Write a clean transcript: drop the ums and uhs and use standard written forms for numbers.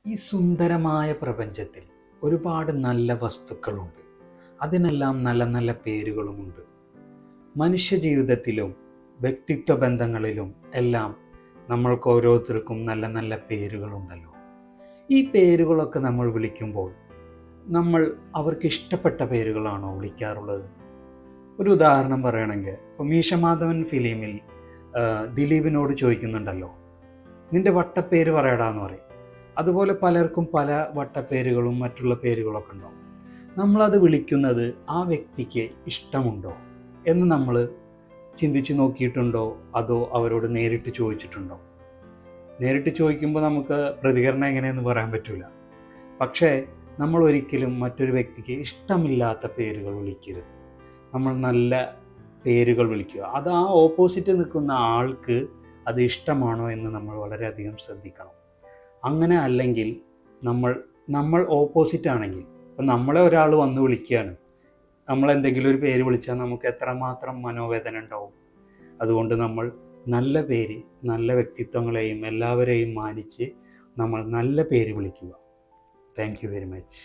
ഈ സുന്ദരമായ പ്രപഞ്ചത്തിൽ ഒരുപാട് നല്ല വസ്തുക്കളുണ്ട്. അതിനെല്ലാം നല്ല നല്ല പേരുകളുമുണ്ട്. മനുഷ്യ ജീവിതത്തിലും വ്യക്തിത്വ ബന്ധങ്ങളിലും എല്ലാം നമ്മൾക്ക് ഓരോരുത്തർക്കും നല്ല നല്ല പേരുകളുണ്ടല്ലോ. ഈ പേരുകളൊക്കെ നമ്മൾ വിളിക്കുമ്പോൾ നമ്മൾ അവർക്ക് ഇഷ്ടപ്പെട്ട പേരുകളാണോ വിളിക്കാറുള്ളത്? ഒരു ഉദാഹരണം പറയുകയാണെങ്കിൽ ഇപ്പോൾ മീശമാധവൻ ഫിലിമിൽ ദിലീപിനോട് ചോദിക്കുന്നുണ്ടല്ലോ, നിന്റെ വട്ടപ്പേര് പറയടാന്ന് പറയും. അതുപോലെ പലർക്കും പല വട്ടപ്പേരുകളും മറ്റുള്ള പേരുകളൊക്കെ ഉണ്ടാവും. നമ്മളത് വിളിക്കുന്നത് ആ വ്യക്തിക്ക് ഇഷ്ടമുണ്ടോ എന്ന് നമ്മൾ ചിന്തിച്ച് നോക്കിയിട്ടുണ്ടോ? അതോ അവരോട് നേരിട്ട് ചോദിച്ചിട്ടുണ്ടോ? നേരിട്ട് ചോദിക്കുമ്പോൾ നമുക്ക് പ്രതികരണം എങ്ങനെയെന്ന് പറയാൻ പറ്റില്ല. പക്ഷേ നമ്മൾ ഒരിക്കലും മറ്റൊരു വ്യക്തിക്ക് ഇഷ്ടമില്ലാത്ത പേരുകൾ വിളിക്കരുത്. നമ്മൾ നല്ല പേരുകൾ വിളിക്കുക. അത് ആ ഓപ്പോസിറ്റ് നിൽക്കുന്ന ആൾക്ക് അത് ഇഷ്ടമാണോ എന്ന് നമ്മൾ വളരെയധികം ശ്രദ്ധിക്കണം. അങ്ങനെ അല്ലെങ്കിൽ നമ്മൾ ഓപ്പോസിറ്റ് ആണെങ്കിൽ, ഇപ്പം നമ്മളെ ഒരാൾ വന്ന് വിളിക്കുകയാണ്, നമ്മളെന്തെങ്കിലും ഒരു പേര് വിളിച്ചാൽ നമുക്ക് എത്രമാത്രം മനോവേദന ഉണ്ടാവും. അതുകൊണ്ട് നമ്മൾ നല്ല പേര്, നല്ല വ്യക്തിത്വങ്ങളെയും എല്ലാവരെയും മാനിച്ച് നമ്മൾ നല്ല പേര് വിളിക്കുക. Thank you very much.